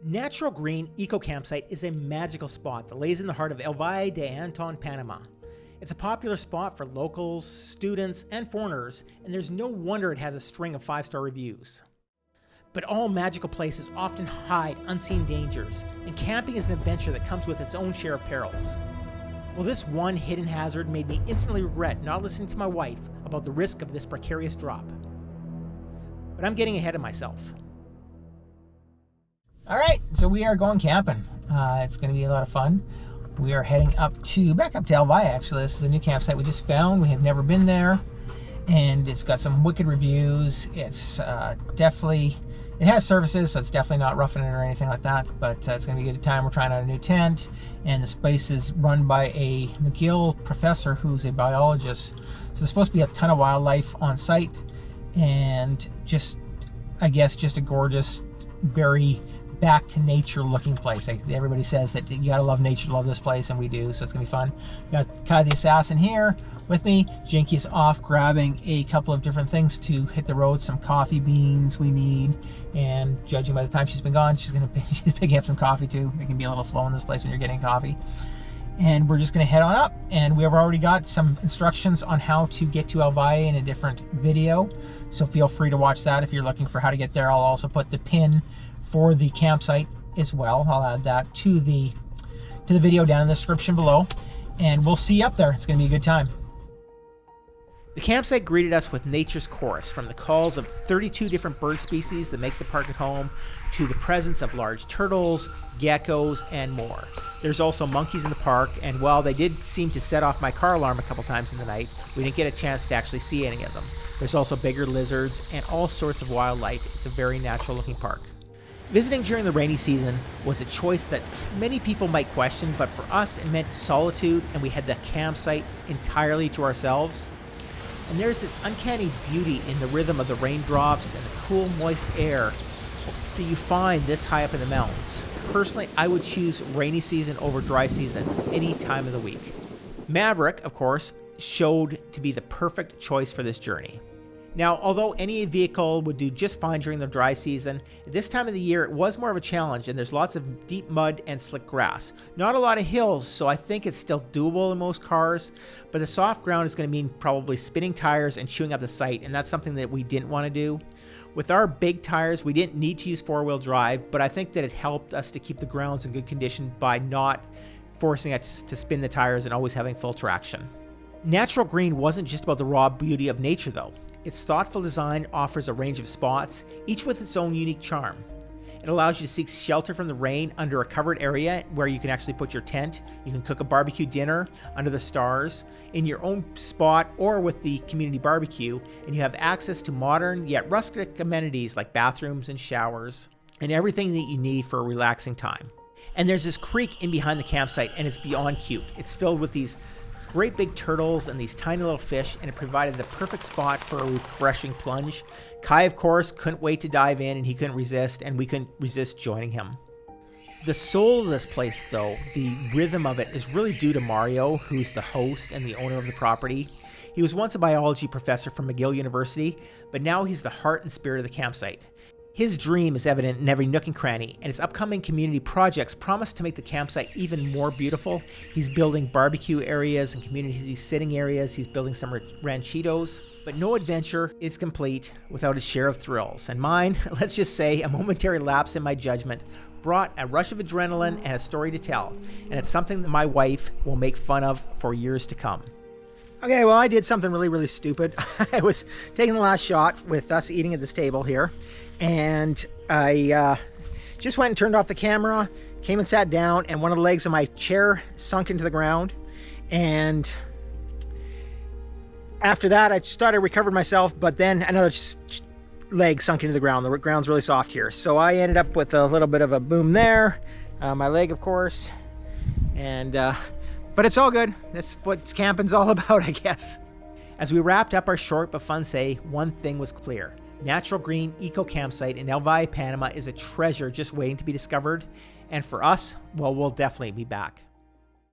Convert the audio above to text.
Natural Green Eco Campsite is a magical spot that lays in the heart of El Valle De Anton, Panama. It's a popular spot for locals, students, and foreigners, and there's no wonder it has a string of 5-star reviews. But all magical places often hide unseen dangers, and camping is an adventure that comes with its own share of perils. Well, this one hidden hazard made me instantly regret not listening to my wife about the risk of this precarious drop. But I'm getting ahead of myself. All right, so we are going camping. It's going to be a lot of fun. We are heading back up to El Valle, actually. This is a new campsite we just found. We have never been there, and it's got some wicked reviews. It's it has services, so it's definitely not roughing it or anything like that, but it's going to be a good time. We're trying out a new tent, and this place is run by a McGill professor who's a biologist. So there's supposed to be a ton of wildlife on site, and I guess just a gorgeous, very back to nature looking place. Like everybody says that you gotta love nature to love this place, and we do, so it's gonna be fun. We got Kai the Assassin here with me. Jinky's off grabbing a couple of different things to hit the road, some coffee beans we need, and judging by the time she's been gone, she's picking up some coffee too. It can be a little slow in this place when you're getting coffee. And we're just gonna head on up, and we have already got some instructions on how to get to El Valle in a different video, so feel free to watch that if you're looking for how to get there. I'll also put the pin for the campsite as well. I'll add that to the video down in the description below, and we'll see you up there. It's going to be a good time. The campsite greeted us with nature's chorus, from the calls of 32 different bird species that make the park at home, to the presence of large turtles, geckos, and more. There's also monkeys in the park, and while they did seem to set off my car alarm a couple times in the night, we didn't get a chance to actually see any of them. There's also bigger lizards and all sorts of wildlife. It's a very natural looking park. Visiting during the rainy season was a choice that many people might question, but for us it meant solitude, and we had the campsite entirely to ourselves. And there's this uncanny beauty in the rhythm of the raindrops and the cool, moist air that you find this high up in the mountains. Personally, I would choose rainy season over dry season any time of the week. Maverick, of course, showed to be the perfect choice for this journey. Now, although any vehicle would do just fine during the dry season, at this time of the year it was more of a challenge, and there's lots of deep mud and slick grass. Not a lot of hills, so I think it's still doable in most cars, but the soft ground is going to mean probably spinning tires and chewing up the sight, and that's something that we didn't want to do. With our big tires, we didn't need to use four-wheel drive, but I think that it helped us to keep the grounds in good condition by not forcing us to spin the tires and always having full traction. Natural Green wasn't just about the raw beauty of nature though. Its thoughtful design offers a range of spots, each with its own unique charm. It allows you to seek shelter from the rain under a covered area where you can actually put your tent. You can cook a barbecue dinner under the stars in your own spot or with the community barbecue, and you have access to modern yet rustic amenities like bathrooms and showers and everything that you need for a relaxing time. And there's this creek in behind the campsite, and it's beyond cute. It's filled with these great big turtles and these tiny little fish, and it provided the perfect spot for a refreshing plunge. Kai, of course, couldn't wait to dive in, and he couldn't resist, and we couldn't resist joining him. The soul of this place, though, the rhythm of it, is really due to Mario, who's the host and the owner of the property. He was once a biology professor from McGill University, but now he's the heart and spirit of the campsite. His dream is evident in every nook and cranny, and his upcoming community projects promise to make the campsite even more beautiful. He's building barbecue areas and community sitting areas. He's building some ranchitos. But no adventure is complete without its share of thrills. And mine, let's just say, a momentary lapse in my judgment, brought a rush of adrenaline and a story to tell. And it's something that my wife will make fun of for years to come. Okay, well, I did something really, really stupid. I was taking the last shot with us eating at this table here, and I just went and turned off the camera, came and sat down, and one of the legs of my chair sunk into the ground. And after that, I just thought I recovered myself, but then another leg sunk into the ground. The ground's really soft here. So I ended up with a little bit of a boom there. My leg, of course. And but it's all good. That's what camping's all about, I guess. As we wrapped up our short but fun stay, one thing was clear. Natural Green Eco Campsite in El Valle, Panama is a treasure just waiting to be discovered. And for us, well, we'll definitely be back.